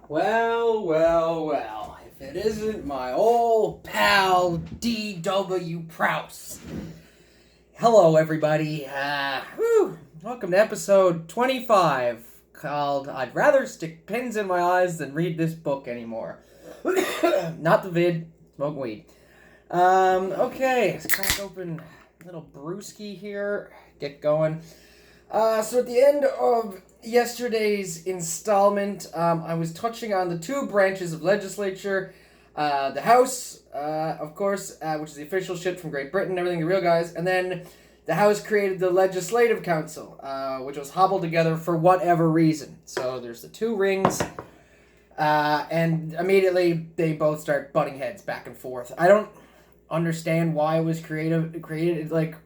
Well, if it isn't my old pal DW Prowse. Hello, everybody. Welcome to episode 25, called I'd Rather Stick Pins in My Eyes Than Read This Book Anymore. Not the vid, smoke weed. Okay, let's crack open a little brewski here, get going. So at the end of yesterday's installment, I was touching on the two branches of legislature, the House, of course, which is the official shit from Great Britain, everything the real guys, and then the House created the Legislative Council, which was hobbled together for whatever reason. So there's the two rings, and immediately they both start butting heads back and forth. I don't understand why it was created, like,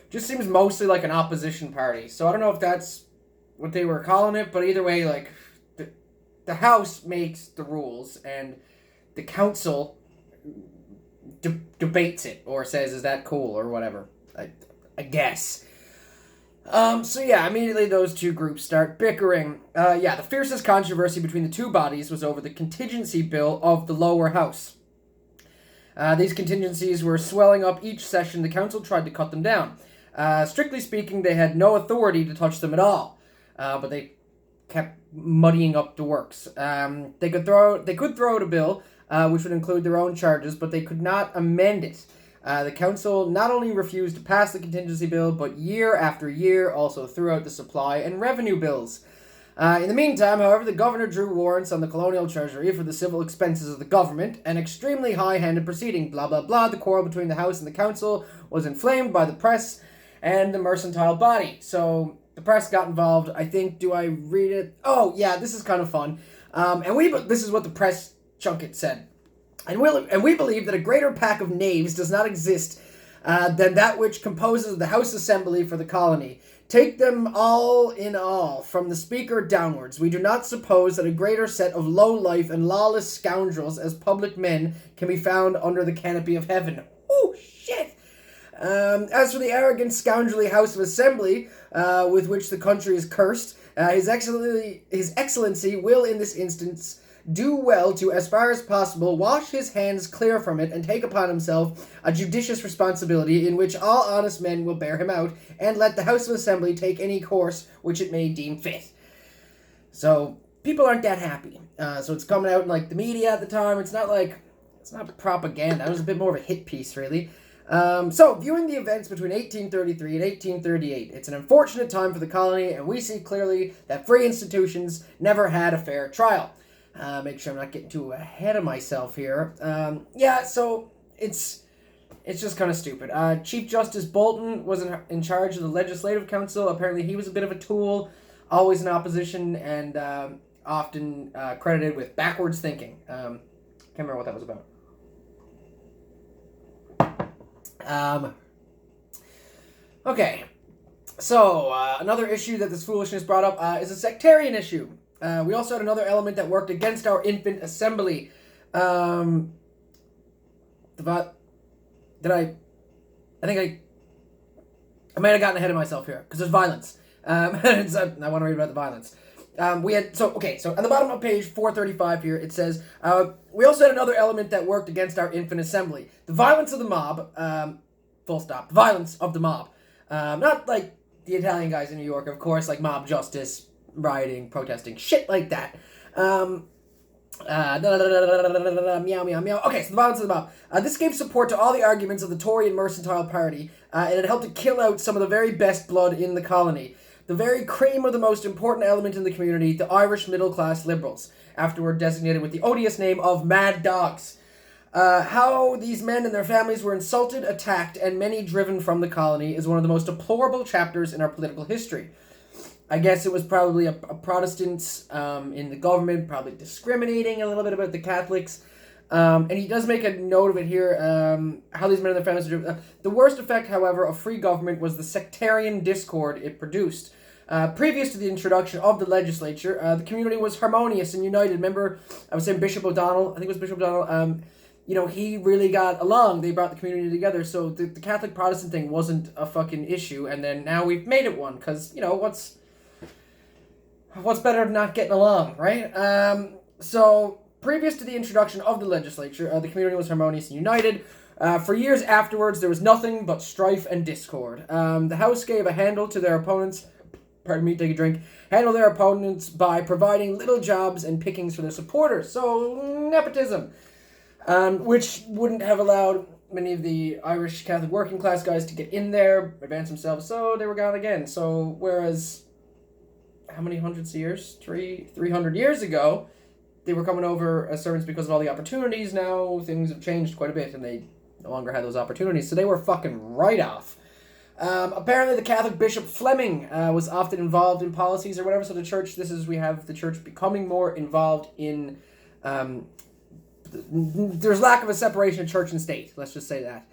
just seems mostly like an opposition party. So I don't know if that's what they were calling it, but either way, like, the House makes the rules, and the council debates it, or says, is that cool, or whatever, I guess. So yeah, immediately those two groups start bickering. The fiercest controversy between the two bodies was over the Contingency Bill of the lower house. These contingencies were swelling up each session. The council tried to cut them down. Strictly speaking, they had no authority to touch them at all, but they kept muddying up the works. They could throw out a bill, which would include their own charges, but they could not amend it. The council not only refused to pass the contingency bill, but year after year also threw out the supply and revenue bills. In the meantime, however, the governor drew warrants on the colonial treasury for the civil expenses of the government, an extremely high-handed proceeding, blah, blah, blah. The quarrel between the House and the council was inflamed by the press and the mercantile body. So the press got involved. I think, do I read it? Oh, yeah, this is kind of fun. This is what the press junket said. And we believe that a greater pack of knaves does not exist than that which composes the House Assembly for the colony. Take them all in all, from the Speaker downwards. We do not suppose that a greater set of low-life and lawless scoundrels as public men can be found under the canopy of heaven. Oh, shit! As for the arrogant, scoundrelly House of Assembly, with which the country is cursed, His Excellency will, in this instance, do well to, as far as possible, wash his hands clear from it and take upon himself a judicious responsibility in which all honest men will bear him out, and let the House of Assembly take any course which it may deem fit. So, people aren't that happy. So it's coming out in, like, the media at the time. It's not propaganda. It was a bit more of a hit piece, really. So, viewing the events between 1833 and 1838, it's an unfortunate time for the colony, and we see clearly that free institutions never had a fair trial. Make sure I'm not getting too ahead of myself here. So it's just kind of stupid. Chief Justice Bolton was in charge of the Legislative Council. Apparently he was a bit of a tool, always in opposition, and often credited with backwards thinking. Can't remember what that was about. Okay. So, another issue that this foolishness brought up is a sectarian issue. We also had another element that worked against our infant assembly. I might have gotten ahead of myself here, because there's violence. I want to read about the violence. On the bottom of page 435 here, it says, we also had another element that worked against our infant assembly. The violence of the mob, full stop, the violence of the mob. Not like the Italian guys in New York, of course, like mob justice, rioting, protesting, shit like that. Meow, meow, meow. Okay, so the violence of the mob. This gave support to all the arguments of the Tory and mercantile party, and it helped to kill out some of the very best blood in the colony. The very cream of the most important element in the community, the Irish middle-class liberals, afterward designated with the odious name of Mad Dogs. How these men and their families were insulted, attacked, and many driven from the colony is one of the most deplorable chapters in our political history. I guess it was probably a Protestants in the government, probably discriminating a little bit about the Catholics. And he does make a note of it here, how these men and their families are doing. The worst effect, however, of free government was the sectarian discord it produced. Previous to the introduction of the legislature, the community was harmonious and united. Remember, I was saying Bishop O'Donnell, he really got along. They brought the community together. So the Catholic Protestant thing wasn't a fucking issue. And then now we've made it one. Because, what's better than not getting along, right? So, previous to the introduction of the legislature, the community was harmonious and united. For years afterwards, there was nothing but strife and discord. The House gave a handle to their opponents. Pardon me, take a drink. Handle their opponents by providing little jobs and pickings for their supporters. So, nepotism. Which wouldn't have allowed many of the Irish Catholic working class guys to get in there, advance themselves, so they were gone again. So, whereas, how many hundreds of years? 300 years ago, they were coming over as servants because of all the opportunities. Now, things have changed quite a bit, and they no longer had those opportunities, so they were fucking right off. Apparently, the Catholic Bishop Fleming was often involved in policies or whatever, so the church, we have the church becoming more involved in, there's lack of a separation of church and state, let's just say that.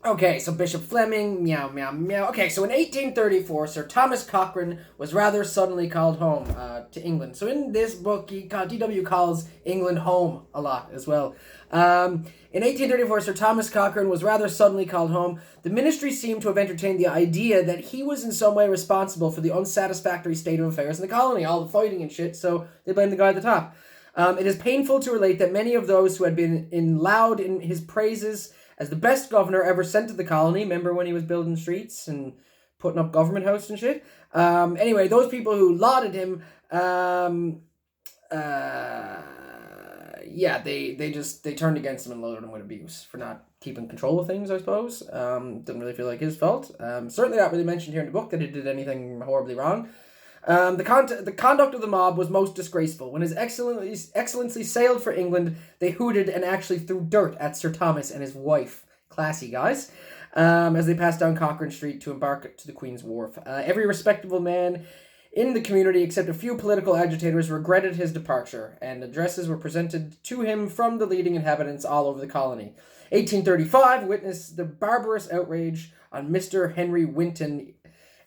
Okay, so Bishop Fleming, meow, meow, meow. Okay, so in 1834, Sir Thomas Cochrane was rather suddenly called home to England. So in this book, DW calls England home a lot as well. In 1834, Sir Thomas Cochrane was rather suddenly called home. The ministry seemed to have entertained the idea that he was in some way responsible for the unsatisfactory state of affairs in the colony, all the fighting and shit, so they blamed the guy at the top. It is painful to relate that many of those who had been loud in his praises as the best governor ever sent to the colony, remember when he was building streets and putting up government house and shit? Anyway, those people who lauded him, they turned against him and loaded him with abuse for not keeping control of things, I suppose. Didn't really feel like his fault. Certainly not really mentioned here in the book that he did anything horribly wrong. The conduct of the mob was most disgraceful. When his excellency sailed for England, they hooted and actually threw dirt at Sir Thomas and his wife. Classy guys. As they passed down Cochrane Street to embark to the Queen's Wharf. Every respectable man in the community, except a few political agitators, regretted his departure, and addresses were presented to him from the leading inhabitants all over the colony. 1835 witnessed the barbarous outrage on Mr. Henry Winton,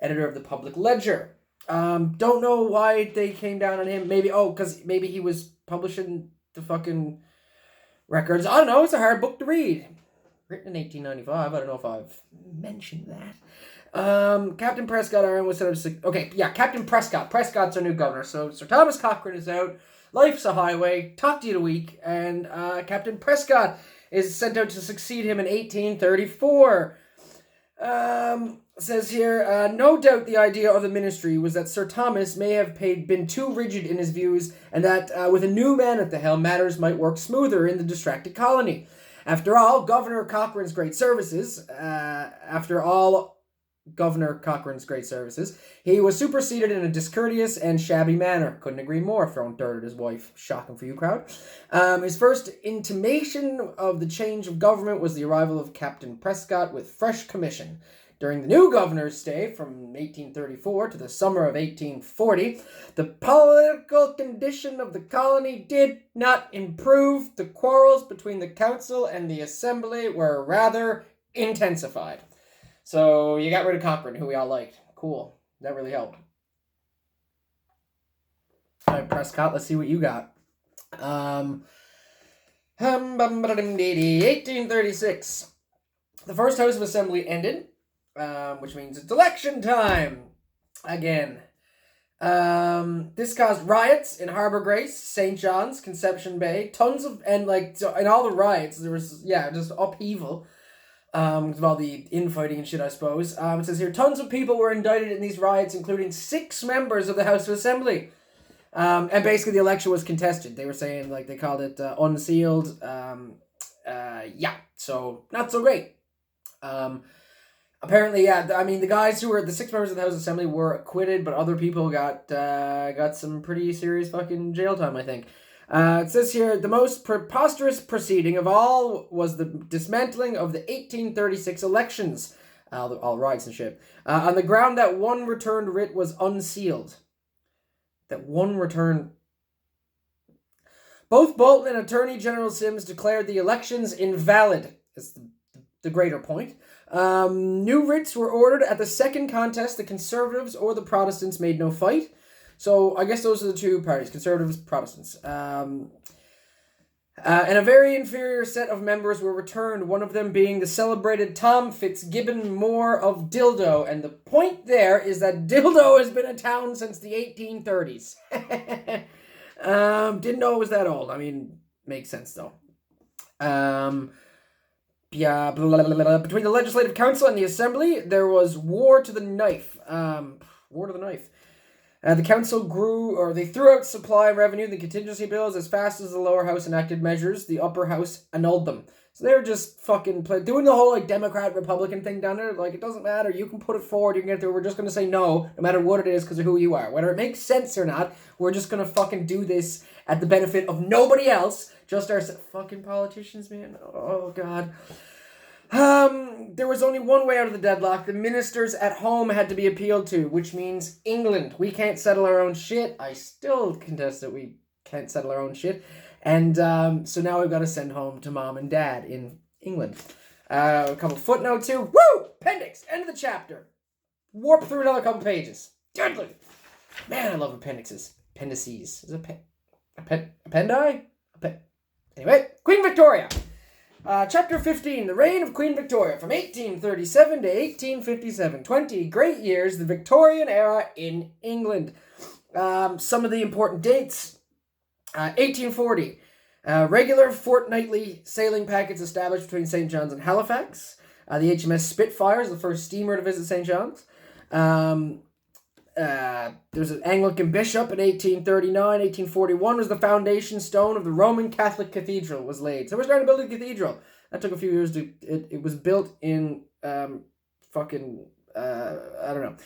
editor of the Public Ledger. Don't know why they came down on him. Because maybe he was publishing the fucking records. I don't know, it's a hard book to read. Written in 1895, I don't know if I've mentioned that. Captain Prescott was set up... Captain Prescott. Prescott's our new governor. So Sir Thomas Cochrane is out. Life's a highway. Talk to you in a week. And Captain Prescott is sent out to succeed him in 1834. Says here, no doubt the idea of the ministry was that Sir Thomas may have been too rigid in his views, and that with a new man at the helm, matters might work smoother in the distracted colony. After all, Governor Cochrane's great services, he was superseded in a discourteous and shabby manner. Couldn't agree more, throwing dirt at his wife. Shocking for you, crowd. His first intimation of the change of government was the arrival of Captain Prescott with fresh commission. During the new governor's stay from 1834 to the summer of 1840, the political condition of the colony did not improve. The quarrels between the council and the assembly were rather intensified. So you got rid of Cochrane, who we all liked. Cool. That really helped. All right, Prescott, let's see what you got. 1836. The first House of Assembly ended. Which means it's election time again. This caused riots in Harbour Grace, St. John's, Conception Bay, in all the riots there was just upheaval. With all the infighting and shit, I suppose. It says here, tons of people were indicted in these riots, including 6 members of the House of Assembly. And basically the election was contested. They were saying, they called it unsealed. So not so great. Apparently, the guys who were the 6 members of the House Assembly were acquitted, but other people got some pretty serious fucking jail time, I think. It says here, the most preposterous proceeding of all was the dismantling of the 1836 elections, all riots and shit, on the ground that one returned writ was unsealed. Both Bolton and Attorney General Sims declared the elections invalid. Is the greater point. New writs were ordered at the second contest. The Conservatives or the Protestants made no fight. So I guess those are the two parties, Conservatives, Protestants. And a very inferior set of members were returned, one of them being the celebrated Tom Fitzgibbon Moore of Dildo. And the point there is that Dildo has been a town since the 1830s. Didn't know it was that old. I mean, makes sense though. Yeah, between the Legislative Council and the Assembly, there was war to the knife. War to the knife. The council they threw out supply revenue, the contingency bills, as fast as the lower house enacted measures. The upper house annulled them. So they were just fucking doing the whole, like, Democrat-Republican thing down there. Like, it doesn't matter. You can put it forward. You can get through. We're just going to say no matter what it is because of who you are. Whether it makes sense or not, we're just going to fucking do this at the benefit of nobody else. Just our fucking politicians, man. Oh, God. There was only one way out of the deadlock. The ministers at home had to be appealed to, which means England. We can't settle our own shit. I still contest that we can't settle our own shit. And so now we've got to send home to mom and dad in England. A couple footnotes here. Woo! Appendix. End of the chapter. Warp through another couple pages. Deadly. Man, I love appendixes. Appendices. Is it appendi? Anyway, Queen Victoria. Chapter 15, the reign of Queen Victoria from 1837 to 1857. 20 great years, the Victorian era in England. Some of the important dates. 1840, regular fortnightly sailing packets established between St. John's and Halifax. The HMS Spitfire is the first steamer to visit St. John's. There's an Anglican bishop in 1839. 1841 was the foundation stone of the Roman Catholic Cathedral was laid. So we're starting to build a cathedral. That took a few years to... It was built in I don't know.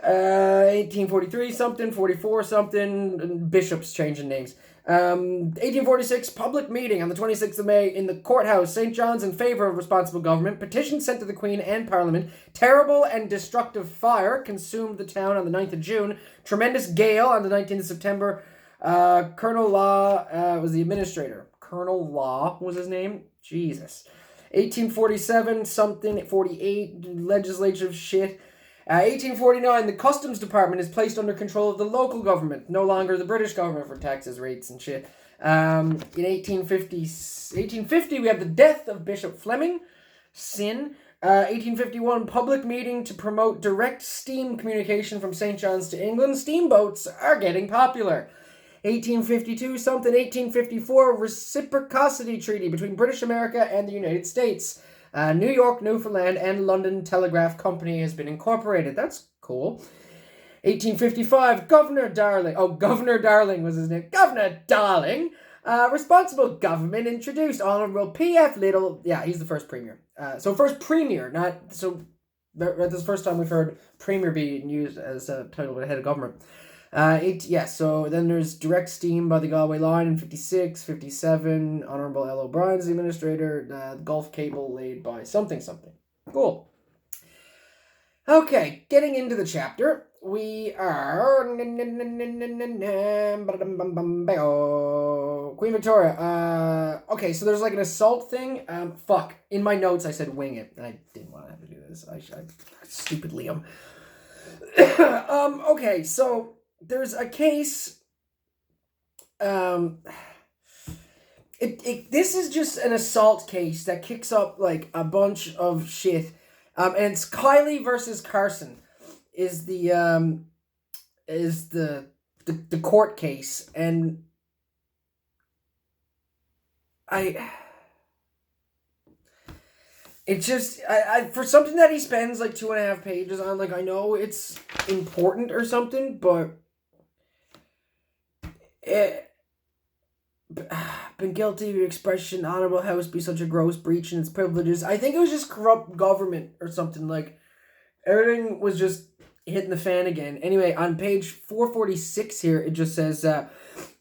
1843 something, 44 something, and bishops changing names. 1846, public meeting on the 26th of May in the courthouse, St. John's, in favour of responsible government. Petition sent to the Queen and Parliament. Terrible and destructive fire consumed the town on the 9th of June. Tremendous gale on the 19th of September. Colonel Law was the administrator. Colonel Law was his name? Jesus. 1847, something, 48, legislative shit. 1849, the Customs Department is placed under control of the local government, no longer the British government for taxes, rates, and shit. In 1850, we have the death of Bishop Fleming, sin. 1851, public meeting to promote direct steam communication from St. John's to England. Steamboats are getting popular. 1852, something. 1854, reciprocity treaty between British America and the United States. New York, Newfoundland, and London Telegraph Company has been incorporated. That's cool. 1855, Governor Darling. Oh, Governor Darling was his name. Governor Darling. Responsible government introduced. Honorable P.F. Little. Yeah, he's the first premier. First premier, not... So, this is the first time we've heard premier being used as a title of the head of government. So then there's direct steam by the Galway line in 56, 57, Honourable L. O'Brien's the administrator, the Gulf cable laid by something. Cool. Okay, getting into the chapter, we are... Queen Victoria. Okay, so there's like an assault thing. In my notes I said wing it, and I didn't want to have to do this. I stupid Liam. Okay, so... There's a case, this is just an assault case that kicks up, like, a bunch of shit, and it's Kylie versus Carson is the court case, and it just, for something that he spends, like, 2.5 pages on, like, I know it's important or something, but... been guilty of your expression, honorable house be such a gross breach in its privileges. I think it was just corrupt government or something, like, everything was just hitting the fan again. Anyway, on page 446 here, it just says, the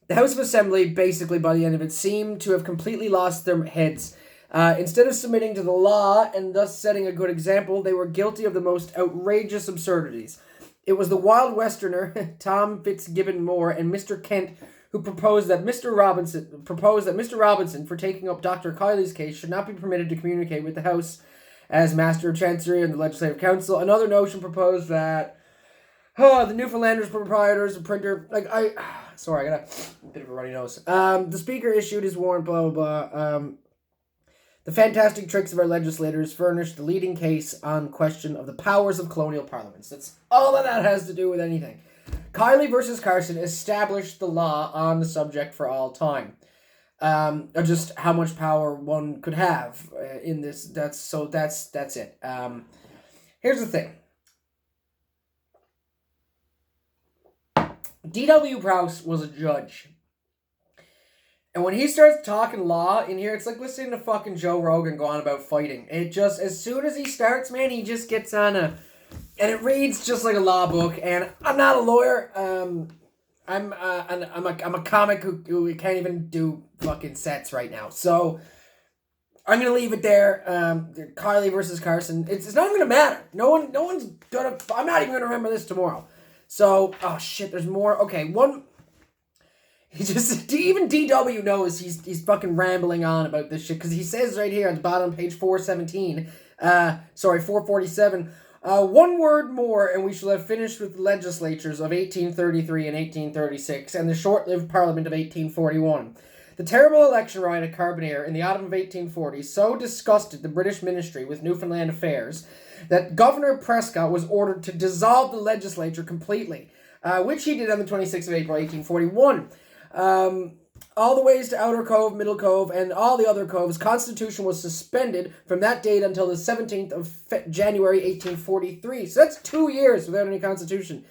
House of Assembly, basically by the end of it, seemed to have completely lost their heads. Instead of submitting to the law and thus setting a good example, they were guilty of the most outrageous absurdities. It was the wild westerner, Tom Fitzgibbon Moore, and Mr. Kent, who proposed that Mr. Robinson, for taking up Dr. Kiley's case, should not be permitted to communicate with the House as Master of Chancery and the Legislative Council. Another notion proposed that Oh, the Newfoundlanders proprietors, the printer, sorry, I got a bit of a runny nose. The speaker issued his warrant, blah, blah, blah. The fantastic tricks of our legislators furnished the leading case on question of the powers of colonial parliaments. That's all that has to do with anything. Kiley versus Carson established the law on the subject for all time. Of just how much power one could have in this. That's it. Here's the thing. DW Prowse was a judge. And when he starts talking law in here, it's like listening to fucking Joe Rogan go on about fighting. It just, as soon as he starts, man, he just gets on and it reads just like a law book. And I'm not a lawyer. I'm a comic who can't even do fucking sets right now. So I'm gonna leave it there. Kiley versus Carson. It's not even gonna matter. No one's gonna. I'm not even gonna remember this tomorrow. So, oh shit, there's more. Okay, one. He just, even DW knows he's fucking rambling on about this shit, because he says right here at the bottom, page 447, one word more and we shall have finished with the legislatures of 1833 and 1836 and the short-lived Parliament of 1841. The terrible election riot at Carbonear in the autumn of 1840 so disgusted the British ministry with Newfoundland affairs that Governor Prescott was ordered to dissolve the legislature completely, which he did on the 26th of April, 1841. All the ways to Outer Cove, Middle Cove, and all the other coves, Constitution was suspended from that date until the 17th of January, 1843. So that's 2 years without any Constitution.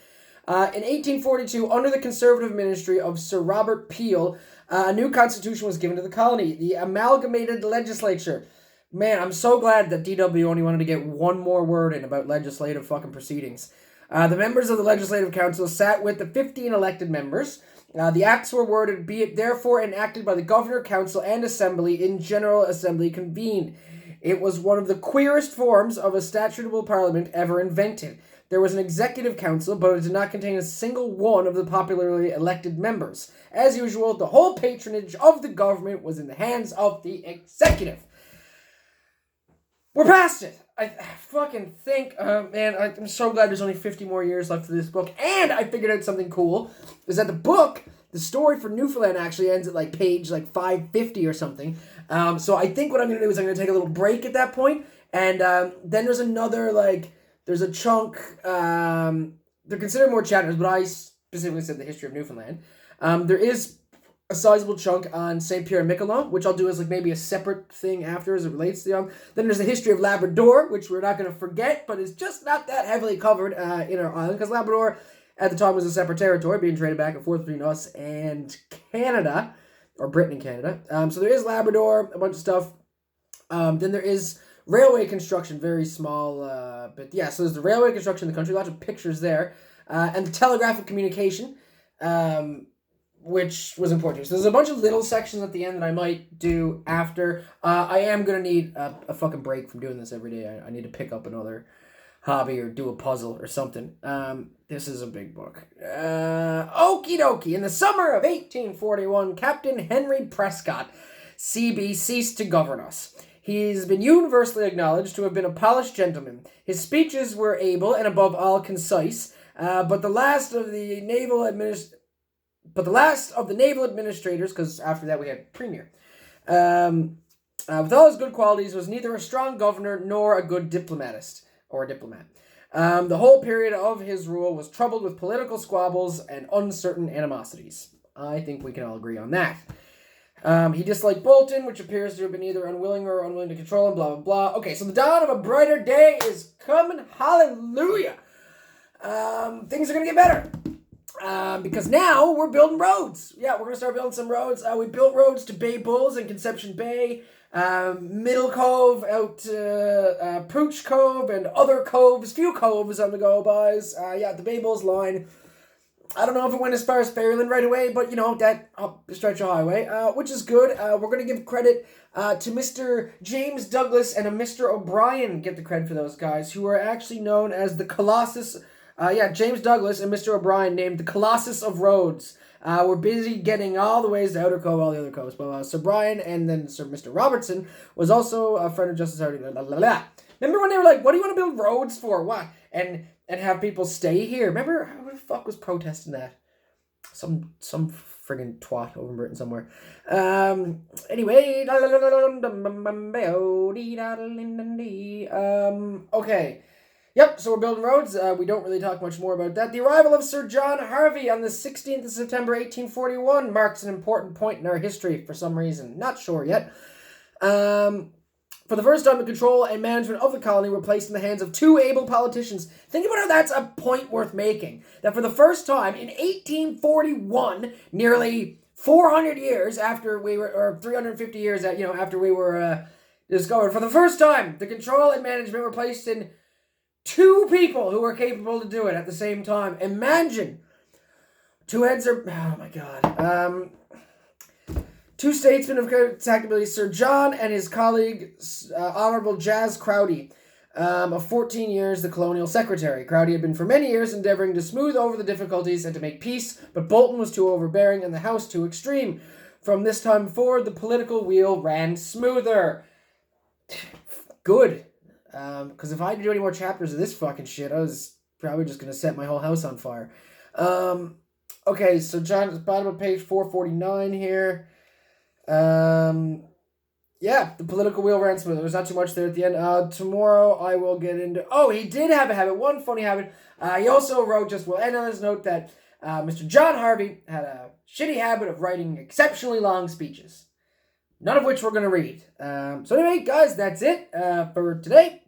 In 1842, under the Conservative ministry of Sir Robert Peel, a new Constitution was given to the colony, the Amalgamated Legislature. Man, I'm so glad that DW only wanted to get one more word in about legislative fucking proceedings. The members of the Legislative Council sat with the 15 elected members. The acts were worded, be it therefore enacted by the Governor, Council, and Assembly in General Assembly convened. It was one of the queerest forms of a statutable parliament ever invented. There was an executive council, but it did not contain a single one of the popularly elected members. As usual, the whole patronage of the government was in the hands of the executive. We're past it. I fucking think, man, I'm so glad there's only 50 more years left of this book. And I figured out something cool, is that the book, the story for Newfoundland actually ends at page 550 or something. So I think what I'm going to do is I'm going to take a little break at that point. And then there's another, there's a chunk, they're considered more chapters, but I specifically said the history of Newfoundland. There is a sizable chunk on St. Pierre and Miquelon, which I'll do as maybe a separate thing after as it relates to them. Then there's the history of Labrador, which we're not going to forget, but is just not that heavily covered in our island, because Labrador at the time was a separate territory being traded back and forth between us and Canada, or Britain and Canada. So there is Labrador, a bunch of stuff. Then there is railway construction, very small, but yeah, so there's the railway construction in the country, lots of pictures there, and the telegraphic communication, which was important. So there's a bunch of little sections at the end that I might do after. I am going to need a fucking break from doing this every day. I need to pick up another hobby or do a puzzle or something. This is a big book. Okie dokie. In the summer of 1841, Captain Henry Prescott, C.B., ceased to govern us. He's been universally acknowledged to have been a polished gentleman. His speeches were able and above all concise, but the last of the naval administrators, because after that we had premier, with all his good qualities, was neither a strong governor nor a good diplomat. The whole period of his rule was troubled with political squabbles and uncertain animosities. I think we can all agree on that. He disliked Bolton, which appears to have been either unwilling to control him, blah, blah, blah. Okay, so the dawn of a brighter day is coming. Hallelujah. Things are going to get better. Because now we're building roads. Yeah, we're going to start building some roads. We built roads to Bay Bulls and Conception Bay, Middle Cove, out to Pooch Cove, and other coves. Few coves on the go, boys. The Bay Bulls line. I don't know if it went as far as Fairyland right away, but, that stretch of highway, which is good. We're going to give credit to Mr. James Douglas and a Mr. O'Brien, get the credit for those guys, who are actually known as the Colossus. James Douglas and Mr. O'Brien, named the Colossus of Roads. We're busy getting all the ways to Outer Cove, all the other coves. But Sir Brian and then Sir Mr. Robertson was also a friend of Justice Hardy. Remember when they were like, what do you want to build roads for? What? And and have people stay here. Remember, who the fuck was protesting that? Some friggin' twat over in Britain somewhere. Anyway. Okay. Yep, so we're building roads. We don't really talk much more about that. The arrival of Sir John Harvey on the 16th of September, 1841 marks an important point in our history for some reason. Not sure yet. For the first time, the control and management of the colony were placed in the hands of two able politicians. Think about how that's a point worth making. That for the first time in 1841, nearly 400 years after we were, or 350 years after we were discovered, for the first time, the control and management were placed in two people who were capable to do it at the same time. Imagine. Two heads are... Oh, my God. Two statesmen of contactability, Sir John and his colleague, Honourable Jas Crowdy, of 14 years, the colonial secretary. Crowdy had been for many years endeavouring to smooth over the difficulties and to make peace, but Bolton was too overbearing and the House too extreme. From this time forward, the political wheel ran smoother. Good. Because if I had to do any more chapters of this fucking shit, I was probably just going to set my whole house on fire. Okay, so John, bottom of page 449 here. Yeah, the political wheel ran smooth. There's not too much there at the end. Tomorrow I will get into... Oh, he did have a habit. One funny habit. He also wrote, we'll end on this note, that Mr. John Harvey had a shitty habit of writing exceptionally long speeches. None of which we're going to read. So anyway, guys, that's it for today.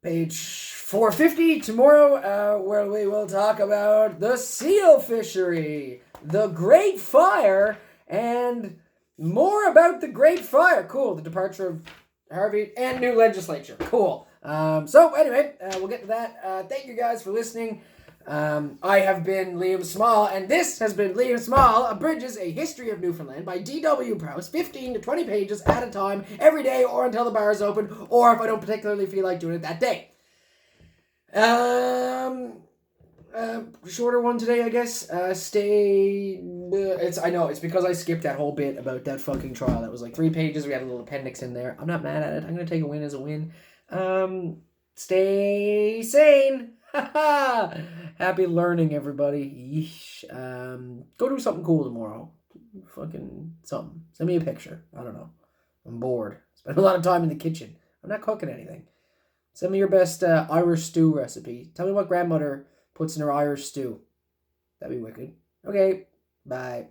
Page 450 tomorrow, where we will talk about the seal fishery, the Great Fire, and... more about the Great Fire. Cool. The departure of Harvey and new legislature. Cool. So anyway, we'll get to that. Thank you guys for listening. I have been Liam Small, and this has been Liam Small, Abridges, A History of Newfoundland by DW Prowse, 15 to 20 pages at a time, every day, or until the bar is open, or if I don't particularly feel like doing it that day. Shorter one today, I guess. I know, it's because I skipped that whole bit about that fucking trial. That was like 3 pages. We had a little appendix in there. I'm not mad at it. I'm going to take a win as a win. Stay sane. Happy learning, everybody. Yeesh. Go do something cool tomorrow. Fucking something. Send me a picture. I don't know. I'm bored. Spend a lot of time in the kitchen. I'm not cooking anything. Send me your best Irish stew recipe. Tell me what grandmother puts in her Irish stew. That'd be wicked. Okay, bye.